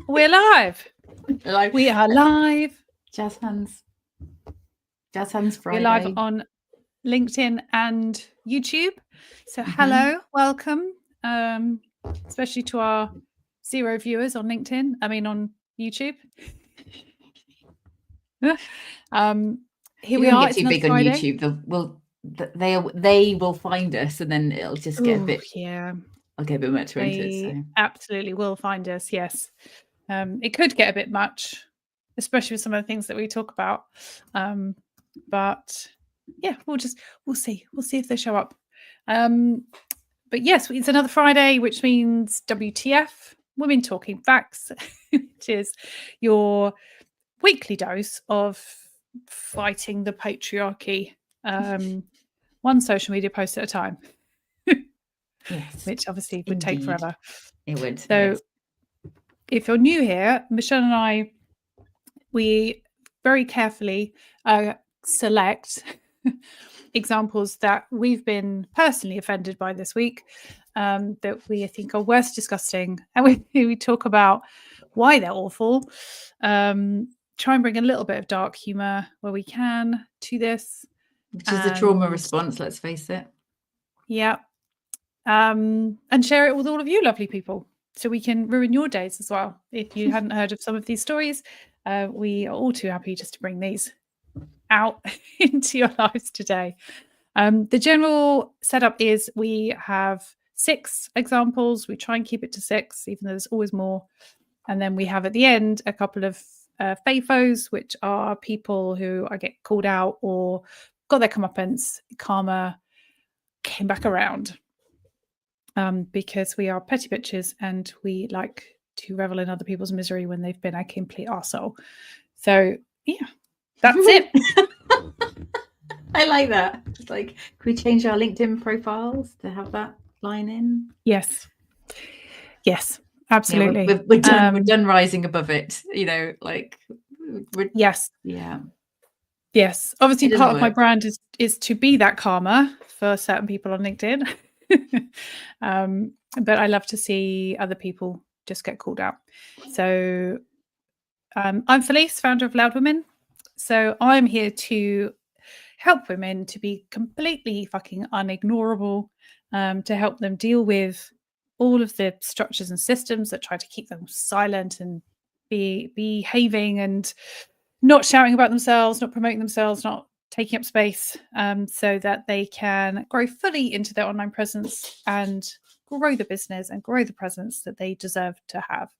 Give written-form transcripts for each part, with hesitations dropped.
We're live. Live. We are live. Jazz Hands Friday. We're live on LinkedIn and YouTube. So hello, welcome, especially to our 0 viewers on LinkedIn. I mean on YouTube. Here we are. Get It's too big Friday. on YouTube. They will find us, and then it'll just get a bit. Yeah, I'll get a bit much into it. So. Absolutely will find us. Yes, it could get a bit much, especially with some of the things that we talk about. But yeah, we'll see if they show up. But yes, it's another Friday, which means WTF, Women Talking Facts, which is your weekly dose of fighting the patriarchy, one social media post at a time. Yes, which obviously would take forever. It would. So if you're new here, Michelle and I, we very carefully select examples that we've been personally offended by this week, that we think are worth discussing, and we talk about why they're awful. Try and bring a little bit of dark humor where we can to this, which is a trauma response. Let's face it. Yeah. And share it with all of you lovely people, so we can ruin your days as well. If you hadn't heard of some of these stories, we are all too happy just to bring these out into your lives today. The general setup is we have 6 examples. We try and keep it to 6, even though there's always more. And then we have at the end a couple of FAFOs, which are people who I get called out or got their comeuppance. Karma came back around. Because we are petty bitches and we like to revel in other people's misery when they've been a complete arsehole. So, yeah, that's it. I like that. It's like, can we change our LinkedIn profiles to have that line in? Yes, absolutely. Yeah, we're done. We're done rising above it. Yes. Yeah. Yes. Obviously, part of my brand is to be that karma for certain people on LinkedIn. But I love to see other people just get called out. So I'm Felice, founder of Loud Women. So I'm here to help women to be completely fucking unignorable, to help them deal with all of the structures and systems that try to keep them silent and behaving and not shouting about themselves, not promoting themselves, not taking up space, so that they can grow fully into their online presence and grow the business and grow the presence that they deserve to have.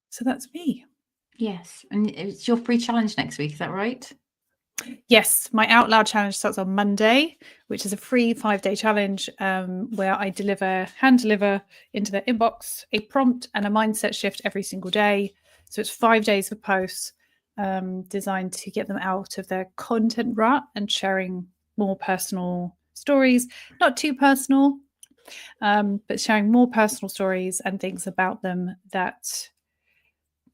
So that's me. Yes. And it's your free challenge next week, is that right? Yes, my Out Loud challenge starts on Monday, which is a free 5-day challenge, where I hand deliver into their inbox a prompt and a mindset shift every single day. So it's 5 days of posts, designed to get them out of their content rut and sharing more personal stories, not too personal, but sharing more personal stories and things about them that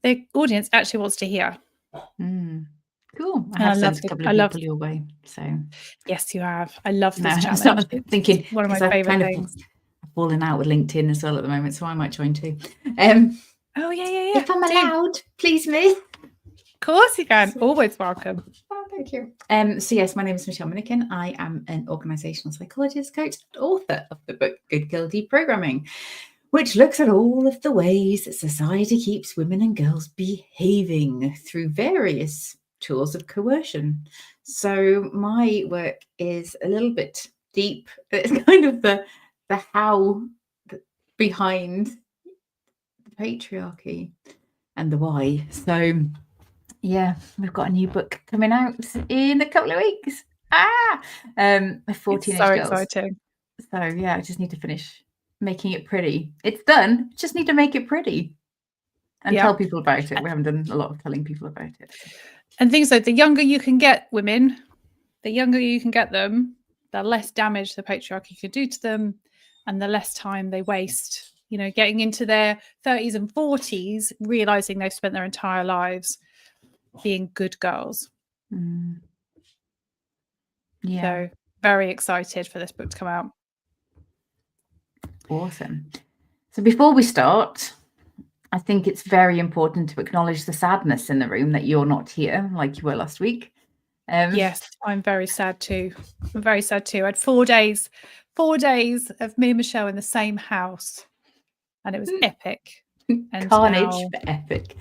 their audience actually wants to hear. Cool. I have sent a couple of people your way. So yes, you have. I love this challenge. It's thinking one of my favorite things. I've fallen out with LinkedIn as well at the moment, so I might join too. Oh yeah. If I'm allowed, please, me. Of course you can. Always welcome. Oh, thank you. So yes, my name is Michelle Minikin. I am an organisational psychologist, coach, and author of the book Good Girl Deprogramming, which looks at all of the ways that society keeps women and girls behaving through various tools of coercion. So my work is a little bit deep. It's kind of the how behind the patriarchy and the why. So yeah, we've got a new book coming out in a couple of weeks. 14 it's so exciting. So yeah, I just need to finish making it pretty. It's done. Just need to make it pretty and tell people about it. We haven't done a lot of telling people about it. And things like the younger you can get women, the younger you can get them, the less damage the patriarchy can do to them, and the less time they waste, getting into their 30s and 40s, realizing they've spent their entire lives being good girls. Yeah. So very excited for this book to come out. Awesome. So before we start, I think it's very important to acknowledge the sadness in the room that you're not here like you were last week. Yes, I'm very sad too. I'm very sad too. I had 4 days of me and Michelle in the same house, and it was epic. And Carnage, but epic.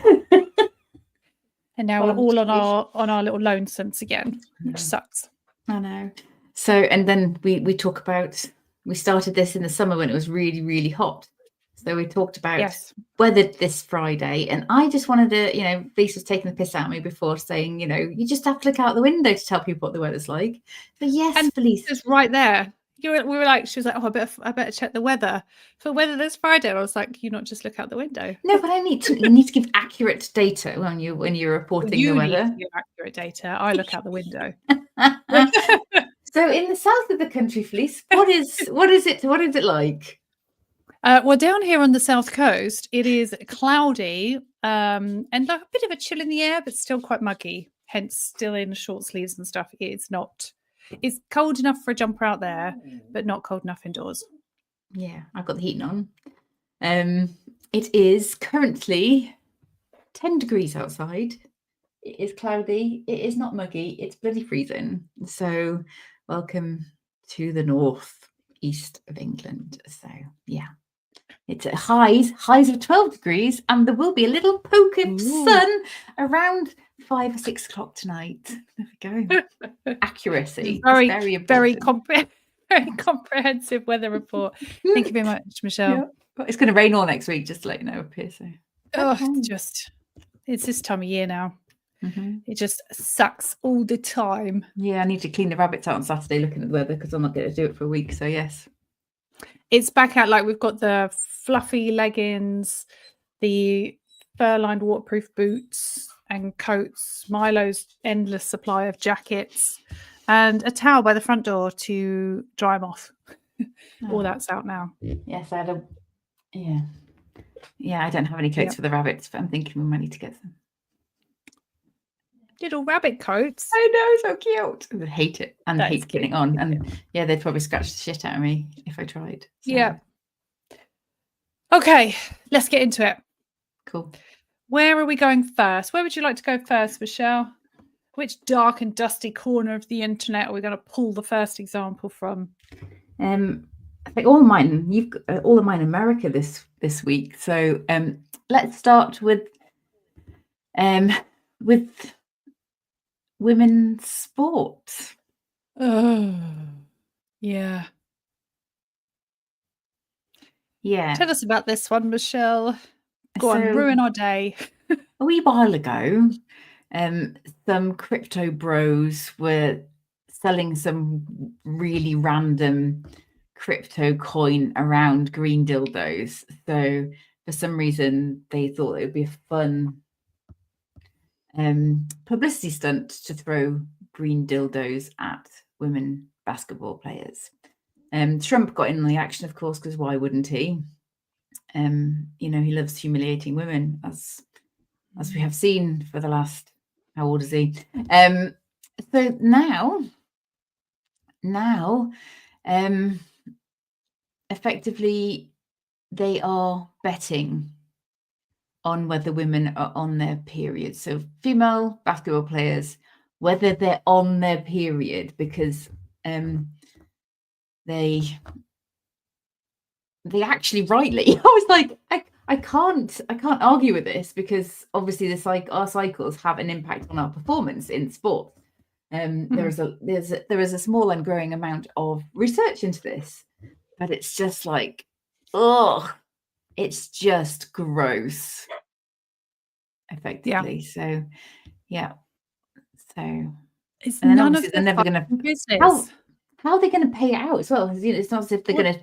And now we're all on our little lonesomes again, which sucks. I know. So, and then we talk about, we started this in the summer when it was really, really hot. So we talked about weather this Friday, and I just wanted to, you know, Lisa was taking the piss out of me before saying, you know, you just have to look out the window to tell people what the weather's like. But yes, and Felice. It's right there. We were like, she was like, oh, I better check the weather for weather this Friday. And I was like, you not just look out the window. No, but you need to give accurate data when you're reporting the weather. You need to give accurate data. I look out the window. So in the south of the country, Felice, what is it like? Well, down here on the south coast, it is cloudy and like a bit of a chill in the air, but still quite muggy. Hence, still in short sleeves and stuff. It's It's cold enough for a jumper out there, but not cold enough indoors. Yeah, I've got the heating on. It is currently 10 degrees outside. It is cloudy. It is not muggy. It's bloody freezing. So welcome to the north east of England. So yeah, it's at highs of 12 degrees, and there will be a little poke of sun around 5 or 6 o'clock tonight. There we go. Accuracy. Very comprehensive weather report. Thank you very much, Michelle. Yeah. It's going to rain all next week, just to let you know up here. So it's this time of year now. It just sucks all the time. Yeah, I need to clean the rabbits out on Saturday looking at the weather, because I'm not going to do it for a week. So yes, it's back out. Like, we've got the fluffy leggings, the fur-lined waterproof boots and coats, Milo's endless supply of jackets, and a towel by the front door to dry them off. All that's out now. Yes, I had I don't have any coats for the rabbits, but I'm thinking we might need to get some little rabbit coats. I know, so cute. I hate it, and I hate getting on, and they'd probably scratch the shit out of me if I tried. So. Yeah. Okay, let's get into it. Cool. Where are we going first? Where would you like to go first, Michelle? Which dark and dusty corner of the internet are we going to pull the first example from? I think all of mine. You've got all of mine America this week. So let's start with women's sport. Oh, yeah. Yeah. Tell us about this one, Michelle. Go on, ruin our day. A wee while ago, some crypto bros were selling some really random crypto coin around green dildos. So for some reason, they thought it would be a fun publicity stunt to throw green dildos at women basketball players. Trump got in on the action, of course, because why wouldn't he? He loves humiliating women, as we have seen for the last, how old is he? So now, effectively, they are betting on whether women are on their period. So female basketball players, whether they're on their period, because they actually rightly. I was like, I can't argue with this, because obviously our cycles have an impact on our performance in sport. There is a small and growing amount of research into this, but it's just like, it's just gross, effectively. So it's none of they're never going to business. How are they going to pay it out as well? It's not as if they're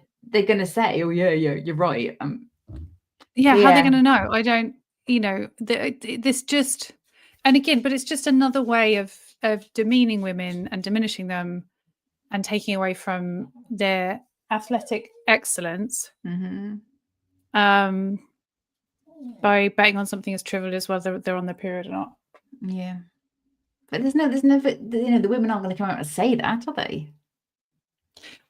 going to say, oh yeah, you're right. How are they going to know? I don't, this just, and again, but it's just another way of demeaning women and diminishing them and taking away from their athletic excellence by betting on something as trivial as whether they're on their period or not. Yeah. But there's never, the women aren't going to come out and say that, are they?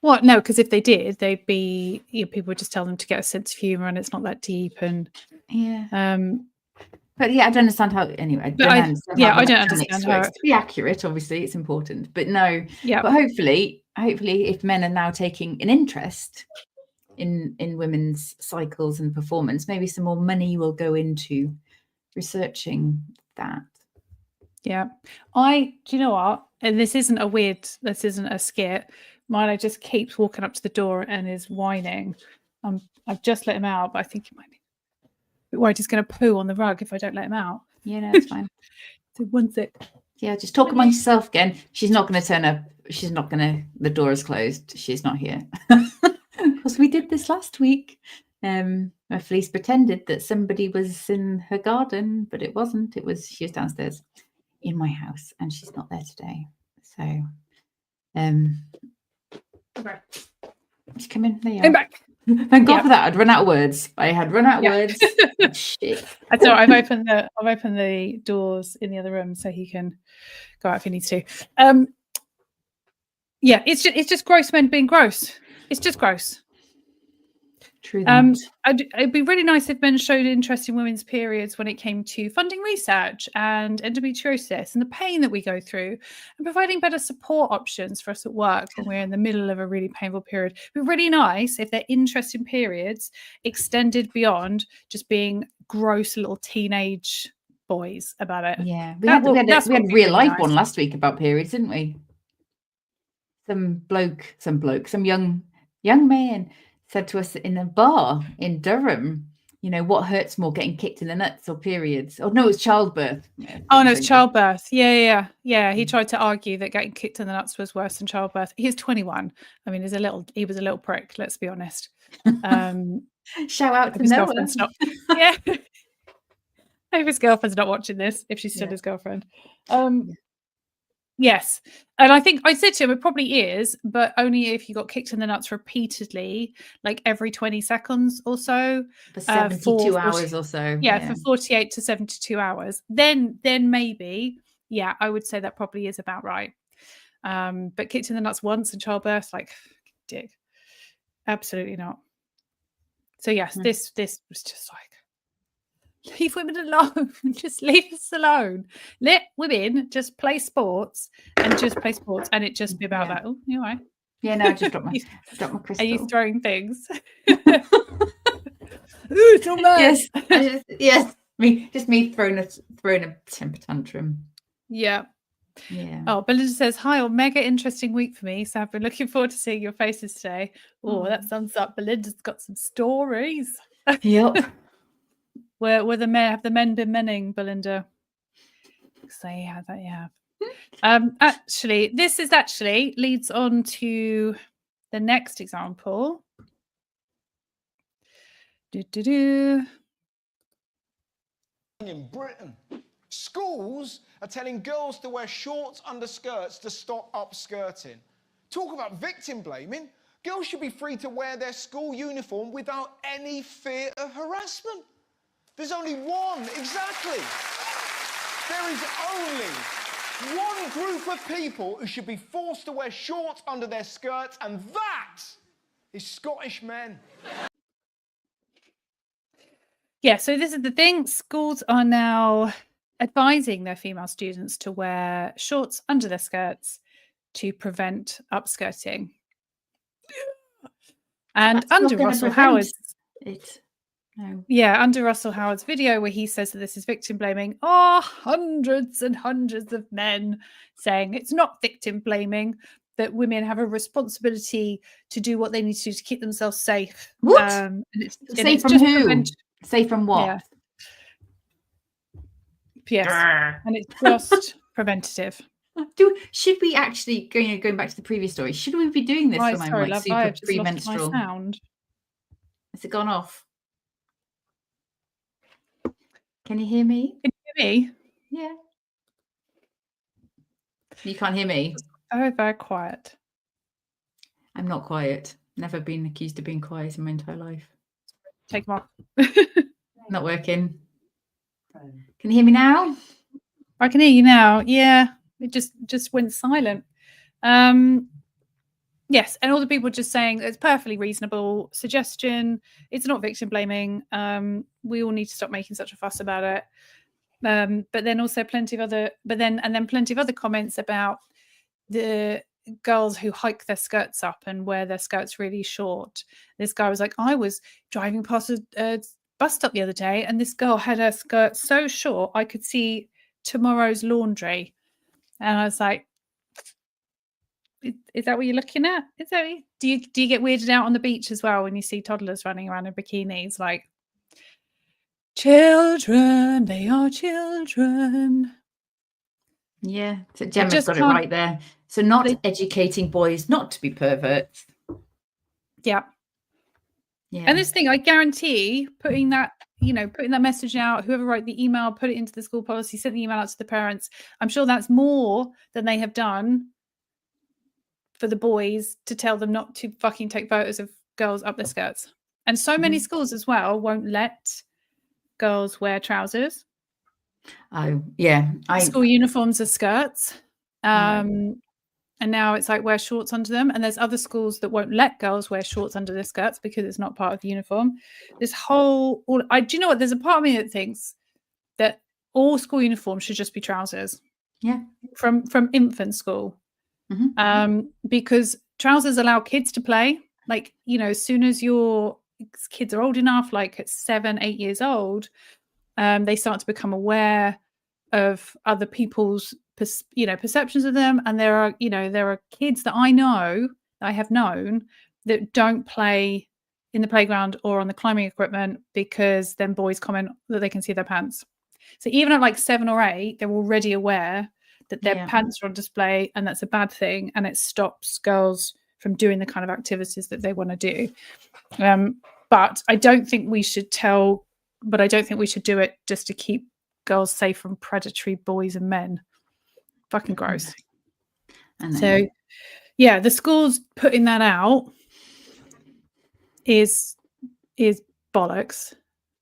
What? No, because if they did, they'd be, people would just tell them to get a sense of humour and it's not that deep. And yeah. um, But yeah, I don't understand how. Anyway, I don't understand how I the don't mechanics understand works. how. To be accurate, obviously, it's important. But no. Yeah. But hopefully, if men are now taking an interest in women's cycles and performance, maybe some more money will go into researching that. Yeah. Do you know what? And this isn't a skit. Milo just keeps walking up to the door and is whining. I've just let him out, but I think he might be worried he's going to poo on the rug if I don't let him out. Yeah, no, it's fine. So 1 sec. Yeah, just talk amongst yourself again. She's not going to turn up. She's not going to. The door is closed. She's not here. Because we did this last week. Felice pretended that somebody was in her garden, but it wasn't. She was downstairs in my house, and she's not there today. So, just come in. There you are. I'm back. Thank God for that. I'd run out of words. I had run out of words. Shit. I thought I've opened the doors in the other room so he can go out if he needs to. Yeah, it's just gross men being gross. It's just gross. True that. It'd be really nice if men showed interest in women's periods when it came to funding research and endometriosis and the pain that we go through, and providing better support options for us at work when we're in the middle of a really painful period. It'd be really nice if their interest in periods extended beyond just being gross little teenage boys about it. Yeah, we had a real life nice. one last week about periods, didn't we? Some young man said to us in a bar in Durham, what hurts more, getting kicked in the nuts or periods? Oh no, it's childbirth. Yeah, oh no, it's childbirth. Yeah. He tried to argue that getting kicked in the nuts was worse than childbirth. He's 21. I mean, he was a little prick, let's be honest. Shout out to his Noah. Girlfriend's not, yeah. I hope his girlfriend's not watching this, if she's still his girlfriend. Yes. And I think I said to him, it probably is, but only if you got kicked in the nuts repeatedly, like every 20 seconds or so. For 72 hours or so. Yeah, for 48 to 72 hours. Then maybe, yeah, I would say that probably is about right. But kicked in the nuts once in childbirth, like, dick. Absolutely not. So yes, this was just like, leave women alone. Just leave us alone. Let women just play sports and it just be about that. Oh, you all right? Yeah, no, I just dropped my crystal. Are you throwing things? Ooh, it's all mad. Yes. Me throwing a temper tantrum. Yeah. Yeah. Oh, Belinda says, hi, a mega interesting week for me. So I've been looking forward to seeing your faces today. Oh, that sums up. Belinda's got some stories. Yep. Where have the men been menning, Belinda? So yeah, that you have. Actually, this leads on to the next example. In Britain, schools are telling girls to wear shorts under skirts to stop upskirting. Talk about victim blaming. Girls should be free to wear their school uniform without any fear of harassment. There's only one, exactly. There is only one group of people who should be forced to wear shorts under their skirts, and that is Scottish men. Yeah, so this is the thing. Schools are now advising their female students to wear shorts under their skirts to prevent upskirting. And under Russell Howard's... No. Yeah, under Russell Howard's video where he says that this is victim blaming, hundreds and hundreds of men saying it's not victim blaming, that women have a responsibility to do what they need to do to keep themselves safe. What? Safe from who? Safe from what? Yeah. Yes. And it's just preventative. Should we actually, going back to the previous story, should we be doing this when I'm like super premenstrual? Sound. Has it gone off? Can you hear me? Can you hear me? Yeah. You can't hear me? Very, very quiet. I'm not quiet. Never been accused of being quiet in my entire life. Take them off. Not working. Can you hear me now? I can hear you now. Yeah. It just went silent. Yes, and all the people just saying it's perfectly reasonable suggestion. It's not victim blaming. We all need to stop making such a fuss about it. But then also plenty of other comments about the girls who hike their skirts up and wear their skirts really short. This guy was like, I was driving past a bus stop the other day, and this girl had her skirt so short I could see tomorrow's laundry, and I was like, is that what you're looking at? Is that do you get weirded out on the beach as well when you see toddlers running around in bikinis? Like, children, they are children. Yeah, so Gemma's got it right there. So not educating boys not to be perverts. Yeah. Yeah. And this thing, I guarantee putting that message out, whoever wrote the email, put it into the school policy, sent the email out to the parents. I'm sure that's more than they have done for the boys to tell them not to fucking take photos of girls up their skirts. And so many schools as well won't let girls wear trousers. Oh, yeah. School uniforms are skirts. And now it's like wear shorts under them. And there's other schools that won't let girls wear shorts under their skirts because it's not part of the uniform. This whole, do you know what? There's a part of me that thinks that all school uniforms should just be trousers. Yeah. From infant school. Because trousers allow kids to play. Like, as soon as your kids are old enough, like at 7, 8 years old, they start to become aware of other people's perceptions of them. And there are kids that I have known that don't play in the playground or on the climbing equipment because then boys comment that they can see their pants. So even at like 7 or 8, they're already aware that their pants are on display, and that's a bad thing, and it stops girls from doing the kind of activities that they want to do. But I don't think we should do it just to keep girls safe from predatory boys and men. Fucking gross. So yeah, the schools putting that out is bollocks.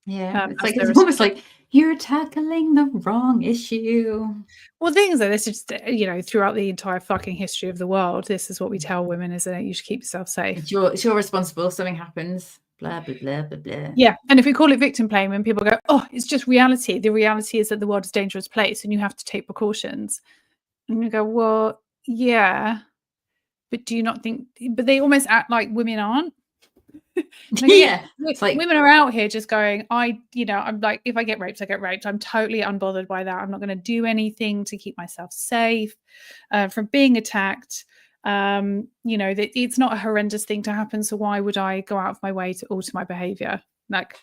Yeah, it's almost like you're tackling the wrong issue. Well, things like this is just, throughout the entire fucking history of the world, this is what we tell women, isn't it? You should keep yourself safe. It's your responsible. Something happens. Blah blah blah blah blah. Yeah, and if we call it victim blaming, people go, "Oh, it's just reality." The reality is that the world is a dangerous place, and you have to take precautions. And you go, "Well, yeah, but do you not think?" But they almost act like women aren't. Yeah, it's like women are out here just going, I'm like, if I get raped, I get raped. I'm totally unbothered by that. I'm not going to do anything to keep myself safe from being attacked. That it's not a horrendous thing to happen. So why would I go out of my way to alter my behavior? Like,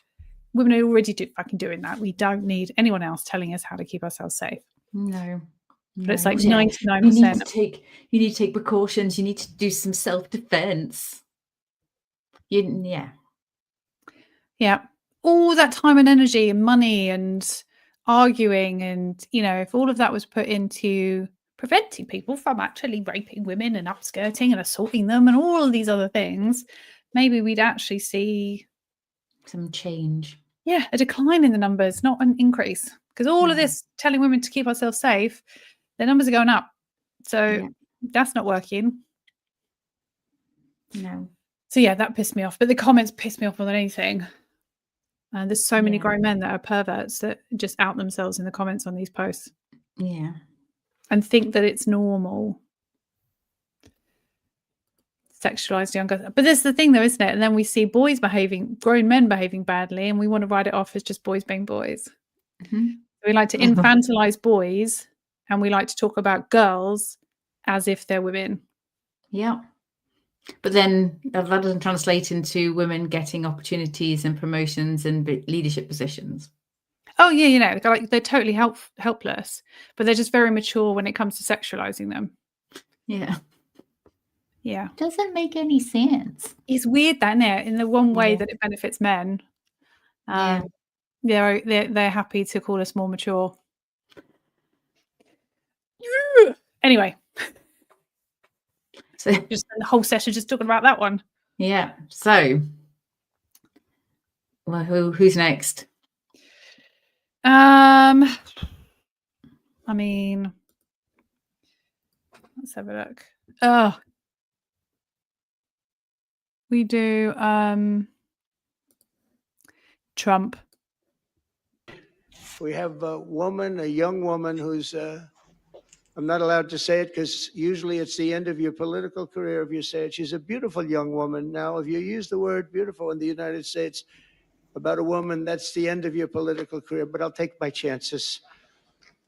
women are already fucking doing that. We don't need anyone else telling us how to keep ourselves safe. No. But it's like 99%. You need to take precautions. You need to do some self-defense. Yeah. All that time and energy and money and arguing, and if all of that was put into preventing people from actually raping women and upskirting and assaulting them and all of these other things, maybe we'd actually see some change. Yeah, a decline in the numbers, not an increase. Because all of this telling women to keep ourselves safe, their numbers are going up. So that's not working. No. So yeah, that pissed me off. But the comments pissed me off more than anything. And there's so many grown men that are perverts that just out themselves in the comments on these posts. Yeah. And think that it's normal. Sexualized young girls. But this is the thing though, isn't it? And then we see grown men behaving badly, and we want to write it off as just boys being boys. Mm-hmm. We like to infantilize boys, and we like to talk about girls as if they're women. Yeah. But then that doesn't translate into women getting opportunities and promotions and leadership positions. Oh yeah, they're totally helpless, but they're just very mature when it comes to sexualizing them. Yeah. Doesn't make any sense. It's weird, that, isn't it? In the one way that it benefits men. They're happy to call us more mature. Anyway. So just the whole session just talking about that one. Yeah. So, well, who's next? I mean, let's have a look. Oh, We do Trump. We have a young woman who's, I'm not allowed to say it because usually it's the end of your political career if you say it. She's a beautiful young woman. Now, if you use the word beautiful in the United States about a woman, that's the end of your political career, but I'll take my chances.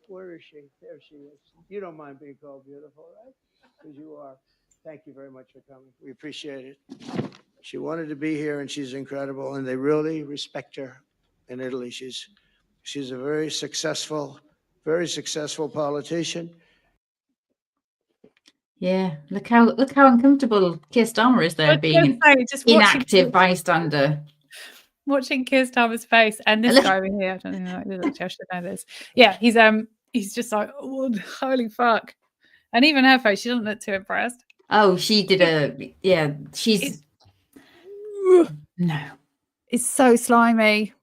Where is she? There she is. You don't mind being called beautiful, right? Because you are. Thank you very much for coming. We appreciate it. She wanted to be here, and she's incredible, and they really respect her in Italy. She's a very successful politician. Yeah, look how uncomfortable Keir Starmer is there, being an inactive bystander. Watching Keir Starmer's face, and this guy over here, I don't know, I should know this. Yeah, he's just like, oh, holy fuck. And even her face, she doesn't look too impressed. Oh, she did she's no. It's so slimy.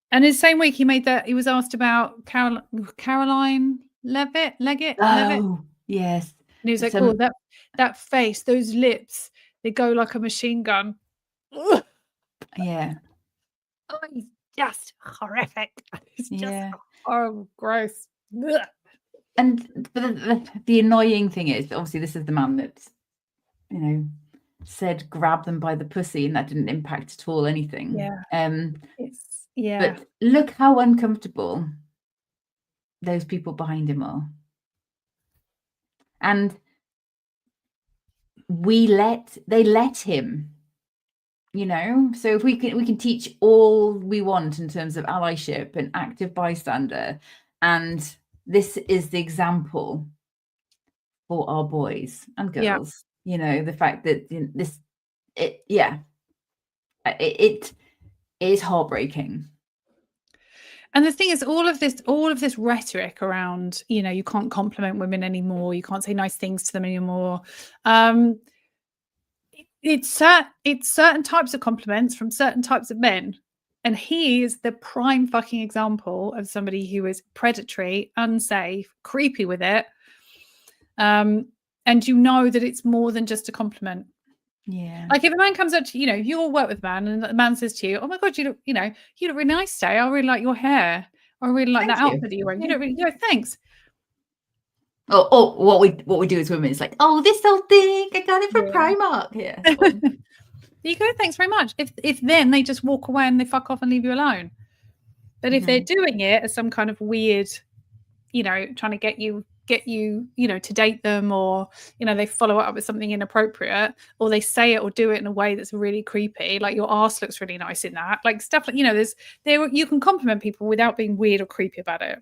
And in the same week, he was asked about Caroline Leggett. Oh, yes. And he was like, oh, that face, those lips, they go like a machine gun. Ugh. Yeah. Oh, he's just horrific. It's just horrible, gross. Ugh. And the annoying thing is, obviously, this is the man that, said grab them by the pussy, and that didn't impact at all anything. Yeah. But look how uncomfortable those people behind him are. And they let him, so if we can teach all we want in terms of allyship and active bystander, and this is the example for our boys and girls, the fact that it is heartbreaking. And the thing is, all of this rhetoric around, you can't compliment women anymore, you can't say nice things to them anymore. It's certain types of compliments from certain types of men. And he is the prime fucking example of somebody who is predatory, unsafe, creepy with it. And that it's more than just a compliment. Yeah. Like if a man comes up to you, if you all work with a man and the man says to you, oh my God, you look really nice today. I really like your hair. I really like that outfit that you're wearing. You don't really go, thanks. Oh, what we do as women is like, oh, this old thing, I got it from Primark. Yeah. There you go, thanks very much. If then they just walk away and they fuck off and leave you alone. But if they're doing it as some kind of weird, trying to get you, to date them, or, they follow it up with something inappropriate, or they say it or do it in a way that's really creepy, like your arse looks really nice in that, like stuff like, you can compliment people without being weird or creepy about it.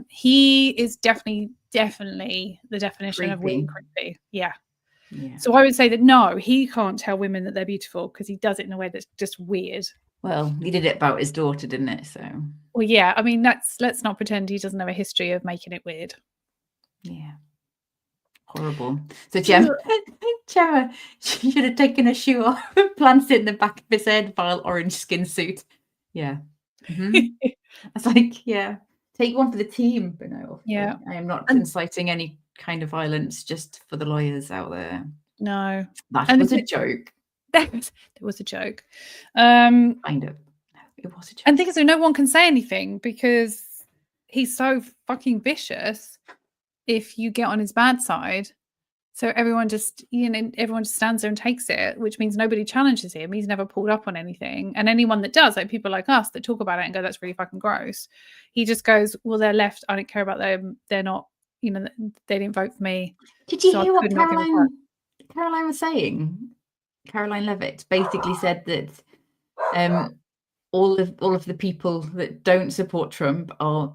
He is definitely the definition of weird and creepy. Yeah. So I would say that no, he can't tell women that they're beautiful because he does it in a way that's just weird. Well, he did it about his daughter, didn't it? So. Well, yeah. I mean, let's not pretend he doesn't have a history of making it weird. Yeah. Horrible. So Gemma, she should have taken her shoe off and planted it in the back of his head, vile orange skin suit. Yeah. Mm-hmm. It's like, yeah. Take one for the team, but no. Yeah. I am not inciting any kind of violence, just for the lawyers out there. No. That was a joke. There was a joke. Kind of. It was a joke. And thing is, no one can say anything because he's so fucking vicious if you get on his bad side. So everyone just stands there and takes it, which means nobody challenges him. He's never pulled up on anything. And anyone that does, like people like us that talk about it and go, that's really fucking gross. He just goes, well, they're left. I don't care about them. They're not, they didn't vote for me. Did you hear what Caroline was saying? Caroline Levitt basically said that all of the people that don't support Trump are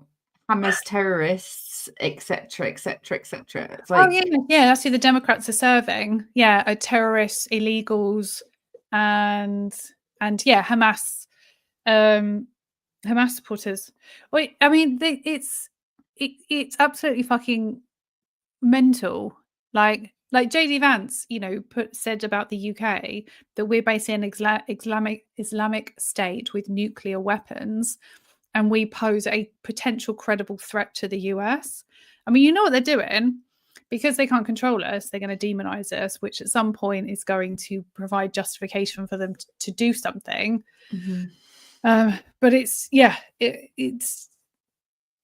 Hamas terrorists, etc., etc., etc. Like, yeah, that's who the Democrats are serving. Yeah, are terrorists, illegals, and Hamas, Hamas supporters. Wait, I mean, it's absolutely fucking mental. Like JD Vance, said about the UK that we're basically an Islamic state with nuclear weapons. And we pose a potential credible threat to the US. I mean, you know what they're doing. because they can't control us, they're going to demonize us, which at some point is going to provide justification for them to do something. But it's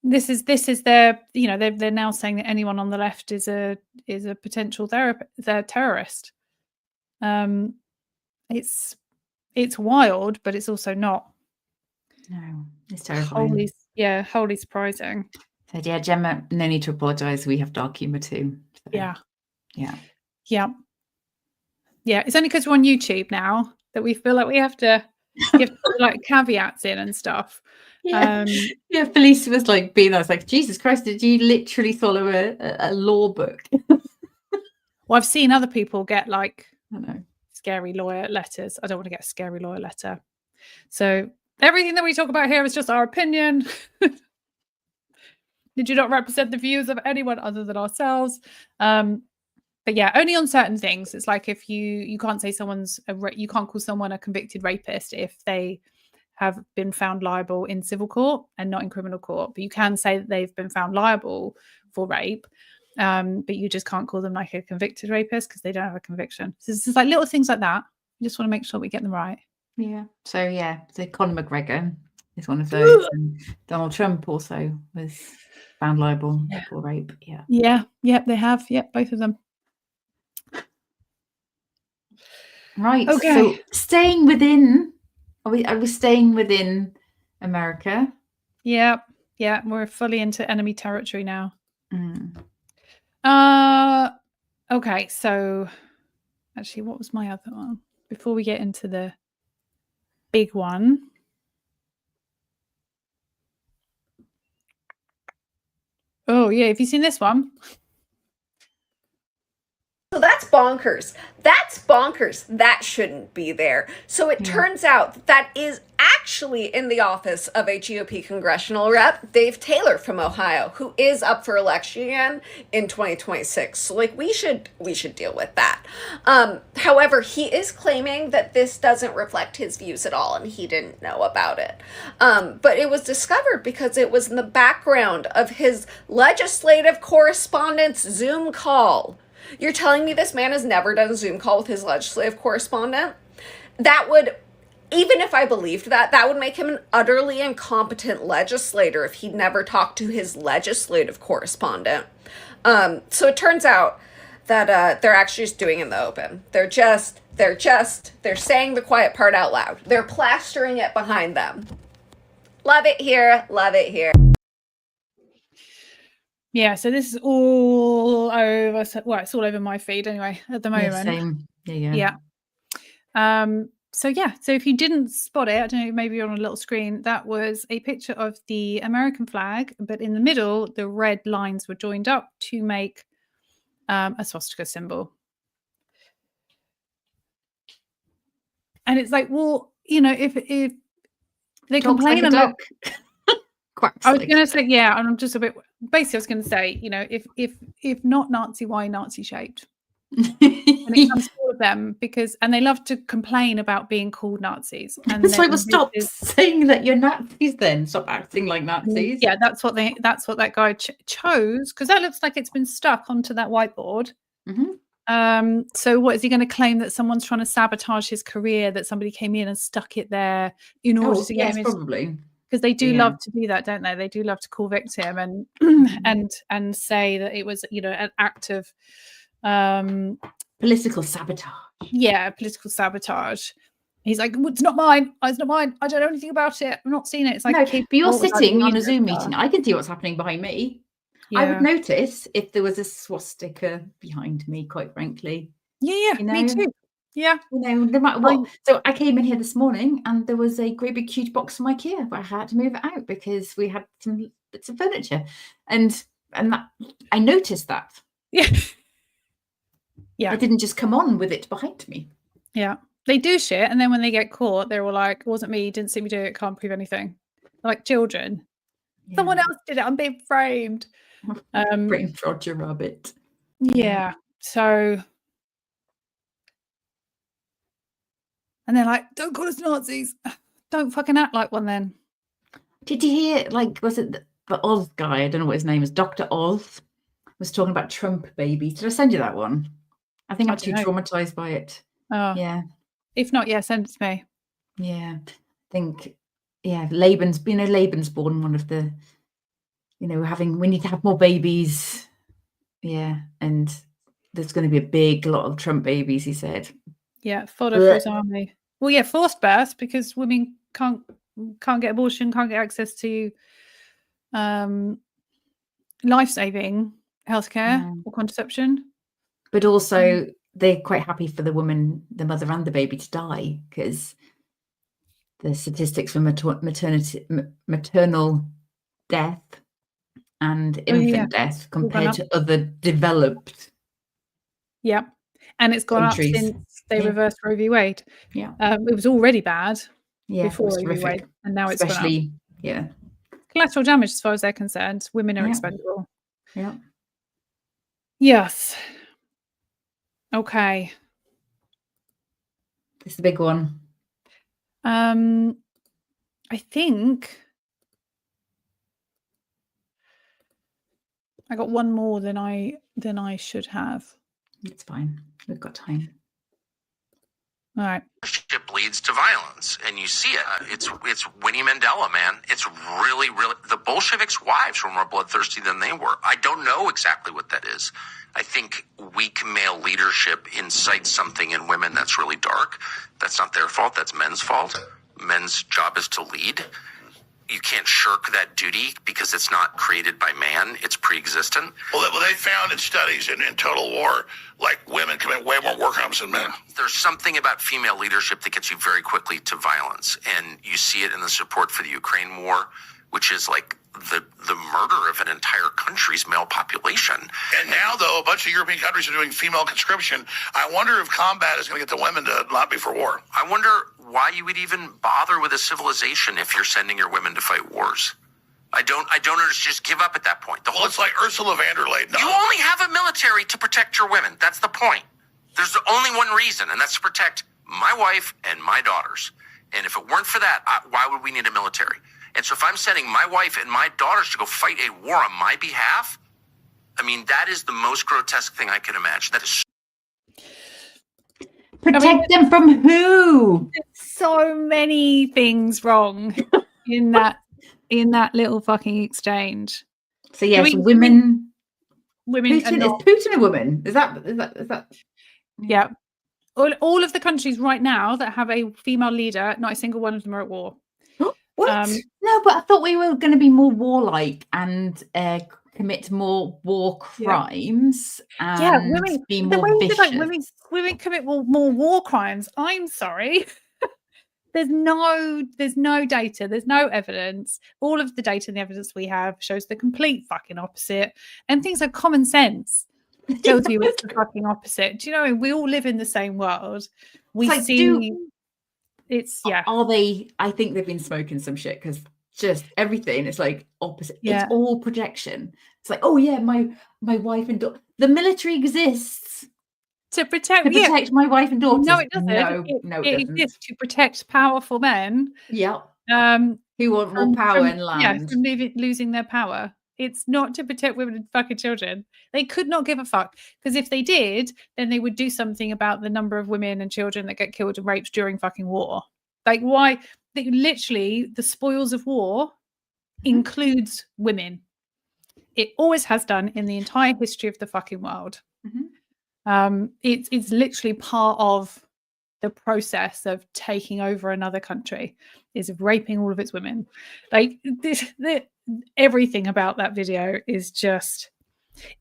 this is their, you know, they're now saying that anyone on the left is a potential terrorist. It's wild, but it's also not. No, it's terrifying. Wholly surprising. So yeah, Gemma, no need to apologise. We have dark humour too. So, Yeah. It's only because we're on YouTube now that we feel like you have to put like caveats in and stuff. Felicia was like being, I was like, Jesus Christ, did you literally follow a law book? Well, I've seen other people get like, I know, scary lawyer letters. I don't want to get a scary lawyer letter. So everything that we talk about here is just our opinion. They do not represent the views of anyone other than ourselves. But yeah, only on certain things. It's like if you can't say you can't call someone a convicted rapist if they have been found liable in civil court and not in criminal court. But you can say that they've been found liable for rape. But you just can't call them like a convicted rapist because they don't have a conviction. So it's just like little things like that. You just want to make sure we get them right. Yeah. So Conor McGregor is one of those. And Donald Trump also was found liable for rape. Yeah, they have. Yeah, both of them. Right. Okay. So staying within, are we staying within America? Yeah. We're fully into enemy territory now. Okay. So actually, what was my other one? Before we get into the big one. Oh yeah, have you seen this one? So that's bonkers. That's bonkers. That shouldn't be there. So it turns out that is actually in the office of a GOP congressional rep, Dave Taylor from Ohio, who is up for election again in 2026. So like we should deal with that. However, he is claiming that this doesn't reflect his views at all and he didn't know about it. But it was discovered because it was in the background of his legislative correspondence Zoom call. You're telling me this man has never done a Zoom call with his legislative correspondent? That would, even if I believed that would make him an utterly incompetent legislator if he'd never talked to his legislative correspondent. So it turns out that they're actually just doing it in the open. They're saying the quiet part out loud. They're plastering it behind them. Love it here. Love it here. Yeah, so this is all over. Well, it's all over my feed anyway at the moment. Same. Yeah. So if you didn't spot it, I don't know, maybe you're on a little screen. That was a picture of the American flag, but in the middle, the red lines were joined up to make a swastika symbol. And it's like, well, you know, if they complain a lot. I was going to say, and I'm just a bit. Basically, I was going to say, you know, if not Nazi, why Nazi shaped? When it comes to all of them, and they love to complain about being called Nazis. And so we'll stop saying that you're Nazis. Then stop acting like Nazis. Yeah, that's what that guy chose, because that looks like it's been stuck onto that whiteboard. So what is he going to claim, that someone's trying to sabotage his career? That somebody came in and stuck it there in order to get him? Probably. Because they do love to do that, don't they? They do love to call victim and and say that it was, you know, an act of political sabotage. Yeah, political sabotage. He's like, well, it's not mine. It's not mine. I don't know anything about it. I've not seen it. It's like, no, but you're sitting on a Zoom meeting. I can see what's happening behind me. Yeah. I would notice if there was a swastika behind me, quite frankly. Yeah, you know? Me too. Yeah. You know, no matter what. So I came in here this morning and there was a great big huge box from IKEA, but I had to move it out because we had some bits of furniture. And that, I noticed that. Yeah. Yeah. I didn't just come on with it behind me. Yeah. They do shit. And then when they get caught, they're all like, it wasn't me, didn't see me do it, can't prove anything. They're like children. Yeah. Someone else did it. I'm being framed. Framed Roger Rabbit. Yeah. So. And they're like, don't call us Nazis. Don't fucking act like one then. Did you hear, like, was it the Oz guy? I don't know what his name is. Dr. Oz. was talking about Trump babies. Did I send you that one? I think I'm too dunno. traumatized by it. Oh, Yeah. if not, yeah, send it to me. Yeah. I think, yeah, Laban's born one of the, we need to have more babies. Yeah. And there's going to be a big lot of Trump babies, he said. Yeah, fodder for his army. Well, yeah, forced birth because women can't get abortion, can't get access to life-saving healthcare or contraception. But also, they're quite happy for the woman, the mother and the baby to die, because the statistics for maternal death and infant death compared to other developed and it's gone countries. up since they reversed Roe v. Wade. Yeah, it was already bad before Roe v. Wade, and now it's especially gone up. Collateral damage, as far as they're concerned. Women are expendable. Yeah. Yes. Okay. This is the big one. I think I got one more than I should have. It's fine. We've got time. All right. Leads to violence, and you see it. It's Winnie Mandela, man. It's really the Bolsheviks' wives were more bloodthirsty than they were. I don't know exactly what that is. I think weak male leadership incites something in women that's really dark. That's not their fault. That's men's fault. Men's job is to lead. You can't shirk that duty because it's not created by man. It's pre-existent. Well, they found in studies in total war, like women commit way more war crimes than men. There's something about female leadership that gets you very quickly to violence. And you see it in the support for the Ukraine war, which is like the murder of an entire country's male population. And now, though, a bunch of European countries are doing female conscription. I wonder if combat is going to get the women to not be for war. I wonder why you would even bother with a civilization if you're sending your women to fight wars. I don't understand. Just give up at that point. It's like Ursula von der Leyen. No. You only have a military to protect your women. That's the point. There's only one reason, and that's to protect my wife and my daughters. And if it weren't for that, why would we need a military? And so if I'm sending my wife and my daughters to go fight a war on my behalf, I mean, that is the most grotesque thing I can imagine. That is Protect them from who? So many things wrong in that little fucking exchange. So yes, women Putin, is Putin a woman? Is that? Yeah. All of the countries right now that have a female leader, not a single one of them are at war. What? No, but I thought we were going to be more warlike and commit more war crimes. And women be more vicious. Like women commit more war crimes. I'm sorry. There's no data. There's no evidence. All of the data and the evidence we have shows the complete fucking opposite. And things like common sense tells you it's the fucking opposite. Do you know? We all live in the same world. We Are they? I think they've been smoking some shit because just everything is like opposite. Yeah. It's all projection. It's like, oh yeah, my wife and daughter. The military exists to protect my wife and daughter. No, it doesn't. No, it doesn't. Exists to protect powerful men. Yeah. Who want more power and land. Yeah, from losing their power. It's not to protect women and fucking children. They could not give a fuck. Because if they did, then they would do something about the number of women and children that get killed and raped during fucking war. Like, why? Literally, the spoils of war includes women. It always has done in the entire history of the fucking world. It's literally part of the process of taking over another country, is of raping all of its women. Like, everything about that video is just,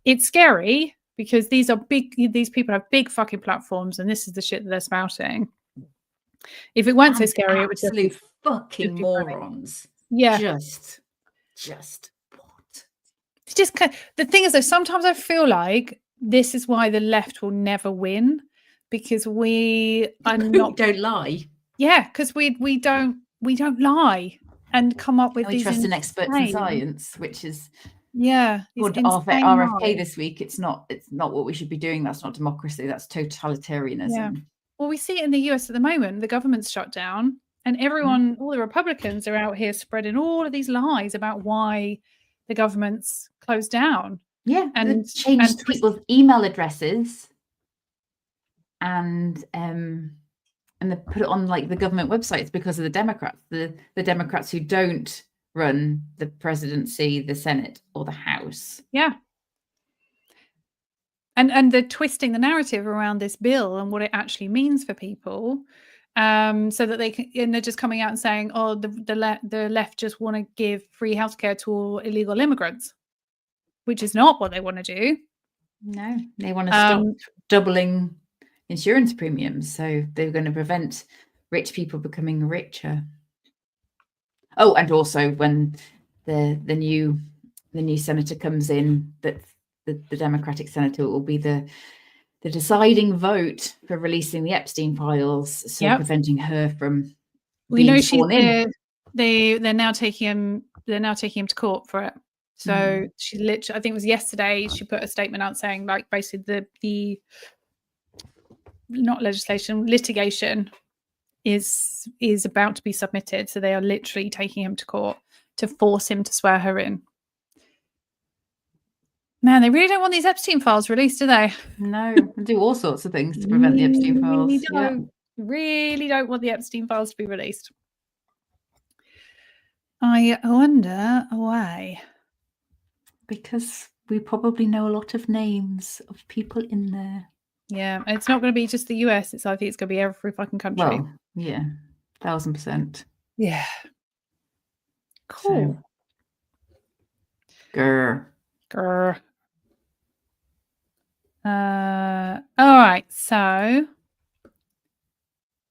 it's scary because these people have big fucking platforms and this is the shit that they're spouting. If it weren't so scary, it would just be fucking morons. Yeah. Just what? It's just the thing is though, sometimes I feel like this is why the left will never win, because we don't lie. Yeah, because we don't lie and come up with we these. Trust in experts in science, which is good RFK this week. It's not what we should be doing. That's not democracy. That's totalitarianism. Yeah. Well, we see it in the US at the moment. The government's shut down, and everyone, all the Republicans, are out here spreading all of these lies about why the government's closed down. Yeah, and they've changed twist- people's email addresses and they put it on like the government websites because of the Democrats, the Democrats who don't run the presidency, the Senate, or the House. Yeah. And they're twisting the narrative around this bill and what it actually means for people, so that they can, and they're just coming out and saying, "Oh, the left just want to give free healthcare to all illegal immigrants," which is not what they want to do. No, they want to stop doubling insurance premiums, so they're going to prevent rich people becoming richer. Oh, and also when the new senator comes in, that the Democratic senator, will be the deciding vote for releasing the Epstein files, so preventing her from being sworn in. They're now taking him to court for it. So she literally, I think it was yesterday, she put a statement out saying, like, basically the not legislation, litigation is about to be submitted. So they are literally taking him to court to force him to swear her in. Man, they really don't want these Epstein files released, do they? No, they do all sorts of things to prevent the Epstein files. Really don't want the Epstein files to be released. I wonder why. Because we probably know a lot of names of people in there. Yeah, and it's not going to be just the US. I think it's going to be every fucking country. Well, yeah, 1000%. Yeah. Cool. So, grr. All right, so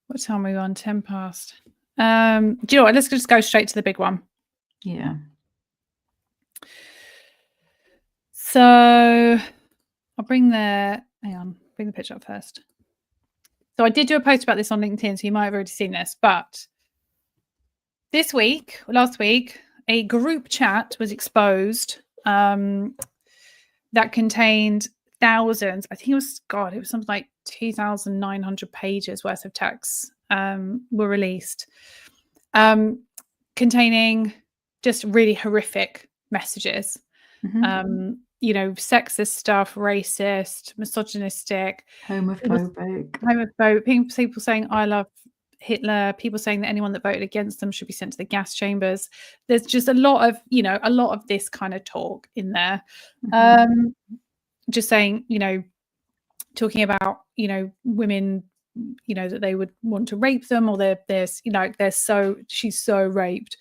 what time are we on? 10 past. Do you know what? Let's just go straight to the big one. Yeah. So I'll bring the picture up first. So I did do a post about this on LinkedIn, so you might have already seen this, but last week, a group chat was exposed that contained thousands, I think it was something like 2,900 pages worth of texts were released, containing just really horrific messages. Sexist stuff, racist, misogynistic, homophobic, people saying "I love Hitler," people saying that anyone that voted against them should be sent to the gas chambers. There's just a lot of this kind of talk in there. Just saying, talking about, women, that they would want to rape them, or she's so raped,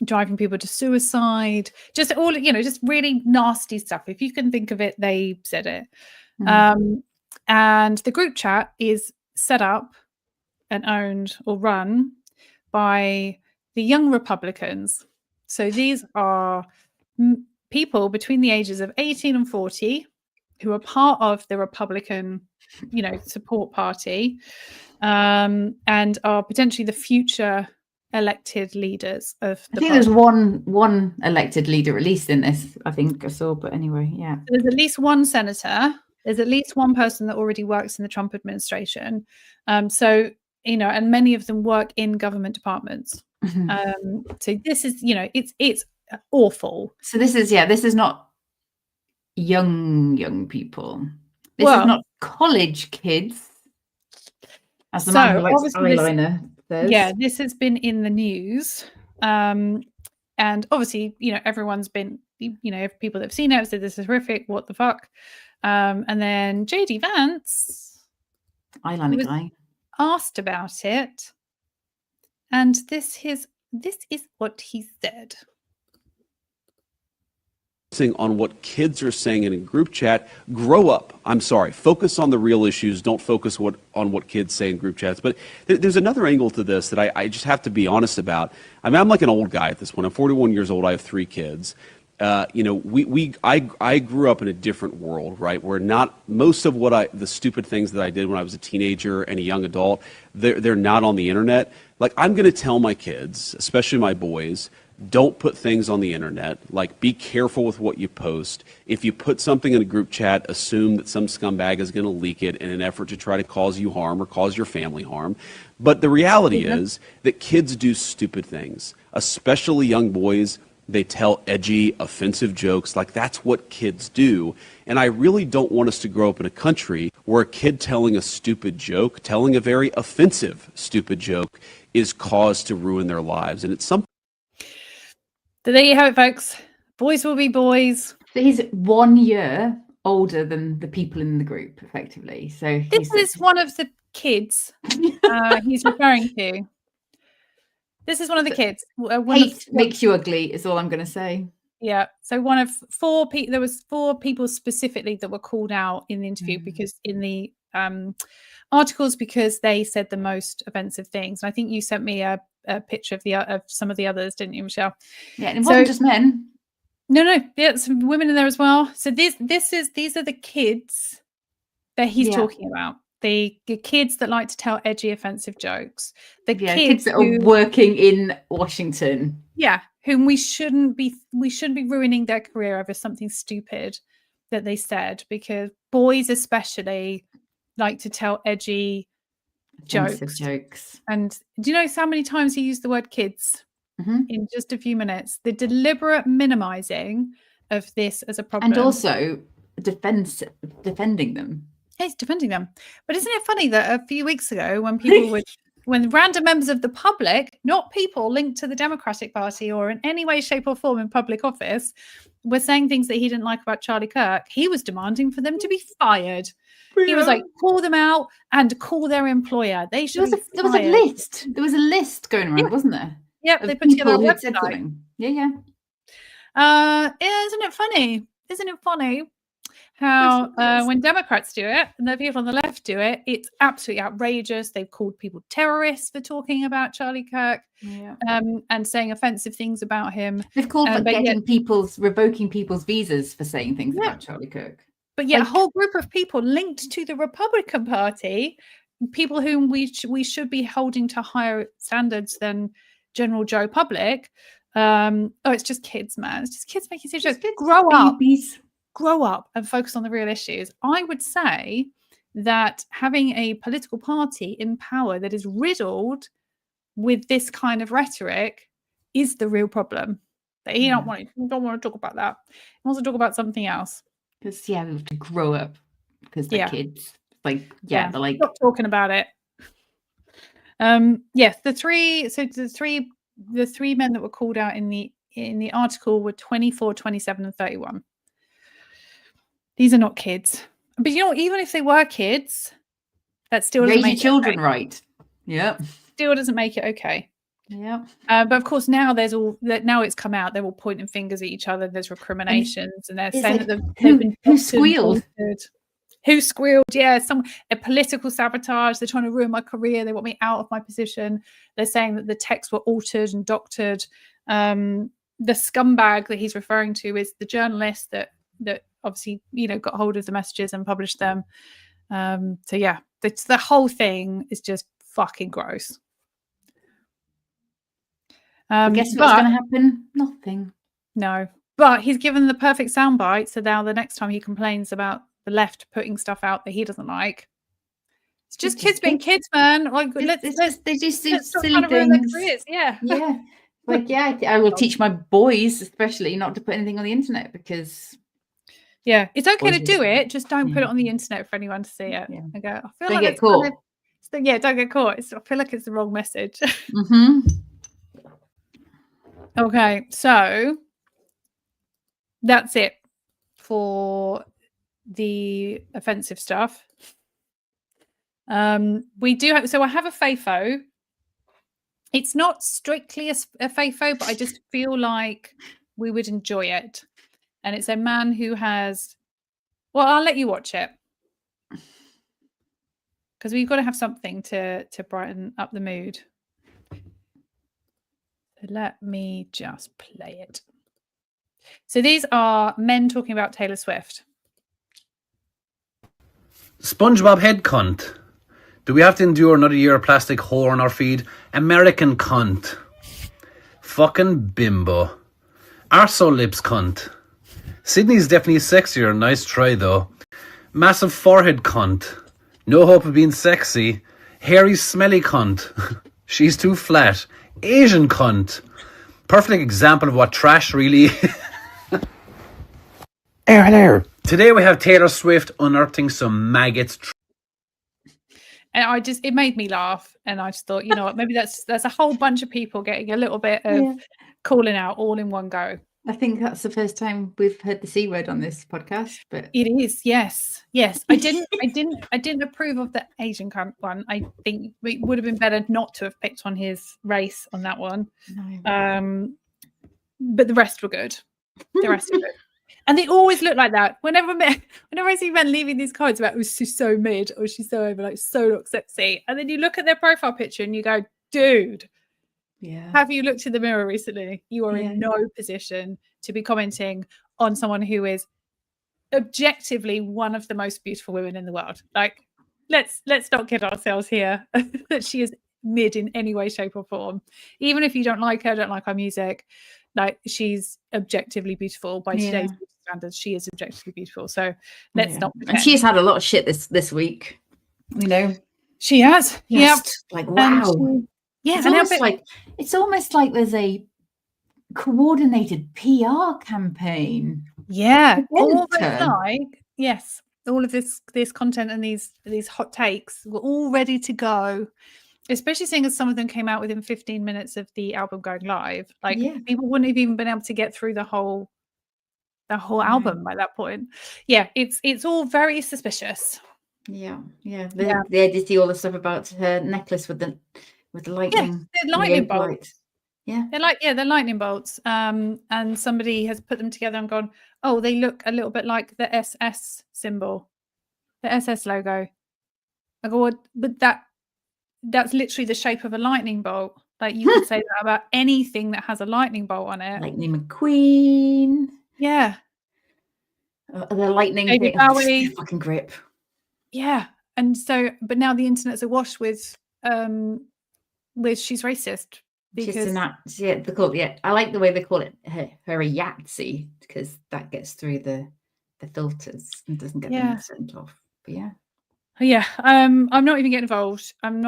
driving people to suicide, just all, just really nasty stuff. If you can think of it, they said it. And the group chat is set up and owned or run by the Young Republicans. So these are people between the ages of 18 and 40 who are part of the Republican, support party, and are potentially the future elected leaders of the I think party. there's one elected leader at least in this, I think I saw, but anyway, yeah. There's at least one senator. There's at least one person that already works in the Trump administration. So, and many of them work in government departments. So this is, it's awful. So this is not young people. This is not college kids, as the man who likes eyeliner says. Yeah, this has been in the news. And obviously, everyone's been, people that have seen it have said this is horrific, what the fuck. And then JD Vance, eyeliner guy, asked about it. And this is what he said. On what kids are saying in a group chat. Grow up. I'm sorry. Focus on the real issues. Don't focus on what kids say in group chats. But there's another angle to this that I just have to be honest about. I mean, I'm like an old guy at this point. I'm 41 years old. I have 3 kids. I grew up in a different world, right? Where not most of the stupid things that I did when I was a teenager and a young adult, they're not on the internet. Like, I'm going to tell my kids, especially my boys, don't put things on the internet. Like, be careful with what you post. If you put something in a group chat, assume that some scumbag is going to leak it in an effort to try to cause you harm or cause your family harm. But the reality is that kids do stupid things, especially young boys. They tell edgy, offensive jokes like that's what kids do. And I really don't want us to grow up in a country where a kid telling a stupid joke, telling a very offensive stupid joke, is cause to ruin their lives. And it's something. So there you have it, folks. Boys will be boys. So he's 1 year older than the people in the group, effectively. So This is one of the kids he's referring to. This is one of the kids. Hate makes you ugly is all I'm going to say. Yeah. So one of 4 people. There was 4 people specifically that were called out in the interview because in the articles because they said the most offensive things. And I think you sent me a picture of some of the others, didn't you, Michelle? Yeah, and it wasn't just men. No. Yeah, some women in there as well. So these are the kids that he's talking about. The kids that like to tell edgy, offensive jokes. The kids that are working in Washington. Yeah, whom we shouldn't be ruining their career over something stupid that they said, because boys especially like to tell edgy jokes. And do you know how many times he used the word kids in just a few minutes? The deliberate minimizing of this as a problem. And also defending them. He's defending them. But isn't it funny that a few weeks ago when random members of the public, not people linked to the Democratic Party or in any way, shape or form in public office, were saying things that he didn't like about Charlie Kirk, he was demanding for them to be fired. Yeah. He was like, call them out and call their employer. They should be fired. There was a list. There was a list going around, wasn't there? Yep, they put together a website. Yeah. Isn't it funny? Isn't it funny how when Democrats do it and the people on the left do it, it's absolutely outrageous. They've called people terrorists for talking about Charlie Kirk and saying offensive things about him. They've called revoking people's visas for saying things about Charlie Kirk. But yet a whole group of people linked to the Republican Party, people whom we should be holding to higher standards than General Joe Public. It's just kids, man. It's just kids making serious jokes. Grow up and focus on the real issues. I would say that having a political party in power that is riddled with this kind of rhetoric is the real problem. But he don't want to talk about that. He wants to talk about something else. Because we have to grow up because they're kids. They're like, stop talking about it. The three men that were called out in the article were 24, 27, and 31. These are not kids. But you know, even if they were kids, that still doesn't make raise your children right. Yeah. Still doesn't make it okay. Yeah. But of course now now it's come out, they're all pointing fingers at each other. There's recriminations and they're saying that they've been who squealed. Who squealed? Yeah, a political sabotage. They're trying to ruin my career. They want me out of my position. They're saying that the texts were altered and doctored. The scumbag that he's referring to is the journalist that obviously, got hold of the messages and published them. The whole thing is just fucking gross. Guess what's going to happen? Nothing. No. But he's given the perfect soundbite, so now the next time he complains about the left putting stuff out that he doesn't like, it's just kids being kids, man. Like, they just do silly things. Yeah. Like, I will teach my boys, especially, not to put anything on the internet because. Yeah, it's okay to do it. Just don't put it on the internet for anyone to see it. Yeah. I go, I feel don't like get caught. Don't get caught. I feel like it's the wrong message. Okay, so that's it for the offensive stuff. We do have, so I have a FAFO. It's not strictly a FAFO, but I just feel like we would enjoy it. And it's a man who has, well, I'll let you watch it. Because we've got to have something to brighten up the mood. So let me just play it. So these are men talking about Taylor Swift. SpongeBob head cunt. Do we have to endure another year of plastic whore on our feed? American cunt. Fucking bimbo. Arsehole lips cunt. Sydney's definitely sexier. Nice try though. Massive forehead cunt. No hope of being sexy. Hairy smelly cunt. She's too flat. Asian cunt. perfect example of what trash really is. Hello. Today we have Taylor Swift unearthing some maggots. And it made me laugh, and I just thought, you know what, maybe that's a whole bunch of people getting a little bit of calling out all in one go. I think that's the first time we've heard the C word on this podcast, but it is, yes. I didn't approve of the Asian cunt one. I think it would have been better not to have picked on his race on that one. no. But the rest were good. The rest were good. And they always look like that. Whenever I see men leaving these comments about, oh, she's so mid, or she's so over, like, so not sexy. And then you look at their profile picture and you go, dude, have you looked in the mirror recently? You are in no position to be commenting on someone who is objectively one of the most beautiful women in the world. Like, let's not kid ourselves here that she is mid in any way, shape, or form. Even if you don't like her music, like, she's objectively beautiful by today's beauty standards. She is objectively beautiful. So let's not pretend. And she's had a lot of shit this week. You know, she has. Like, wow. It's almost like there's a coordinated PR campaign. All of this content and these hot takes were all ready to go, especially seeing as some of them came out within 15 minutes of the album going live. Like, people wouldn't have even been able to get through the whole album by that point. It's all very suspicious. They did see all the stuff about her necklace with the lightning. They're lightning bolts. They're lightning bolts. And somebody has put them together and gone, oh, they look a little bit like the SS symbol, the SS logo. I go, but that's literally the shape of a lightning bolt. Like, you could say that about anything that has a lightning bolt on it. Lightning McQueen. Yeah. The lightning Baby Bowie. Fucking grip. Yeah. And so, but now the internet's awash with she's racist. Because I like the way they call it her a Yahtzee, because that gets through the filters and doesn't get them sent off. But I'm not even getting involved. I'm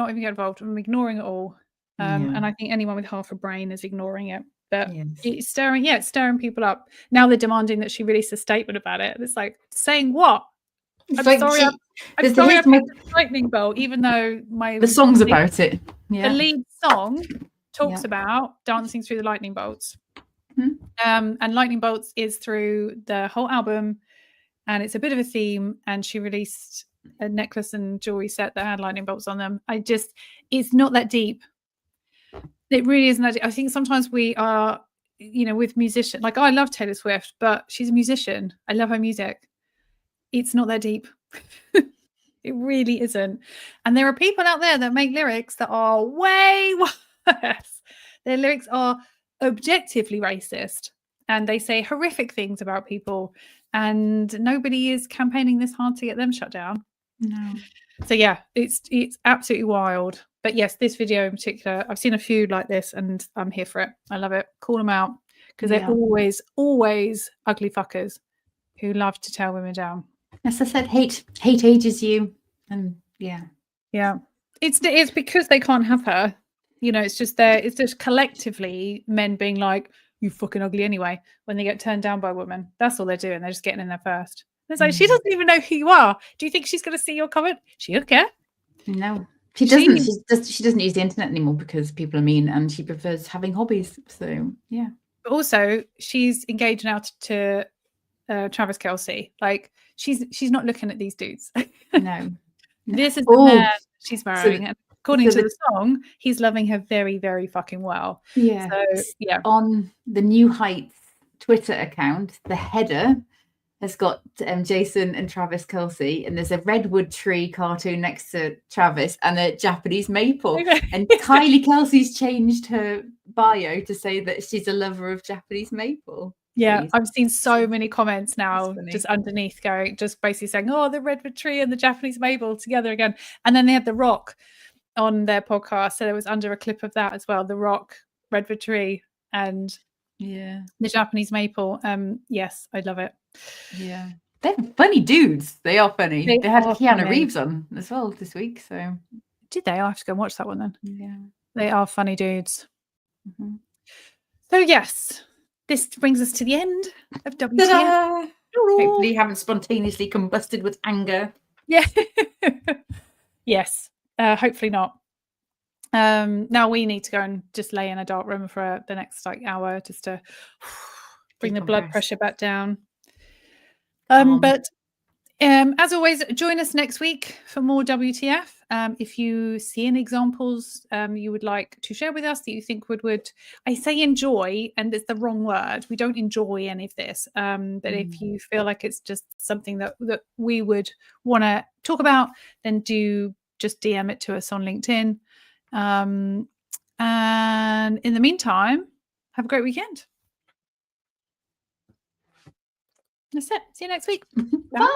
ignoring it all. And I think anyone with half a brain is ignoring it. But it's stirring people up. Now they're demanding that she release a statement about it. It's like, saying what? I'm sorry I picked the lightning bolt, even though the song's about it. The lead song talks about dancing through the lightning bolts. And lightning bolts is through the whole album, and it's a bit of a theme. And she released a necklace and jewelry set that had lightning bolts on them. It's not that deep. It really isn't that deep. I think sometimes we are, with musicians, like, I love Taylor Swift, but she's a musician. I love her music. It's not that deep. It really isn't. And there are people out there that make lyrics that are way worse. Their lyrics are objectively racist, and they say horrific things about people, and nobody is campaigning this hard to get them shut down. No. So it's absolutely wild. But yes, this video in particular, I've seen a few like this, and I'm here for it. I love it. Call them out, because they're always ugly fuckers who love to tear women down. As I said, hate ages you, and it's because they can't have her. It's just collectively men being like, you fucking ugly anyway, when they get turned down by a woman. That's all they're doing. They're just getting in there first. It's like, she doesn't even know who you are. Do you think she's going to see your comment? She don't care. No, she doesn't. She doesn't use the internet anymore because people are mean, and she prefers having hobbies. So yeah. But also, she's engaged now to Travis Kelce. Like, she's not looking at these dudes. No. This is the man she's marrying. And according to the song, he's loving her very, very fucking well. Yeah. So, on the New Heights Twitter account, the header has got Jason and Travis Kelce, and there's a redwood tree cartoon next to Travis and a Japanese maple. And Kylie Kelsey's changed her bio to say that she's a lover of Japanese maple. Yeah, I've seen so many comments now just underneath just basically saying, oh, the redwood tree and the Japanese maple together again. And then they had The Rock on their podcast, so there was under a clip of that as well. The Rock, redwood tree, and the Japanese maple. Yes, I love it. Yeah, they're funny dudes. They are funny. They had Keanu Reeves on as well this week. So did they? I'll have to go and watch that one then. Yeah, they are funny dudes. Mm-hmm. So yes, this brings us to the end of WTF. Ta-da! Hopefully you haven't spontaneously combusted with anger. Yeah. Yes. Hopefully not. Now we need to go and just lay in a dark room for the next hour just to bring the blood Decompress. pressure back down. Calm. But as always, join us next week for more WTF. If you see any examples you would like to share with us that you think would I say enjoy, and it's the wrong word. We don't enjoy any of this. But if you feel like it's just something that we would want to talk about, then do just DM it to us on LinkedIn. And in the meantime, have a great weekend. That's it. See you next week. Bye.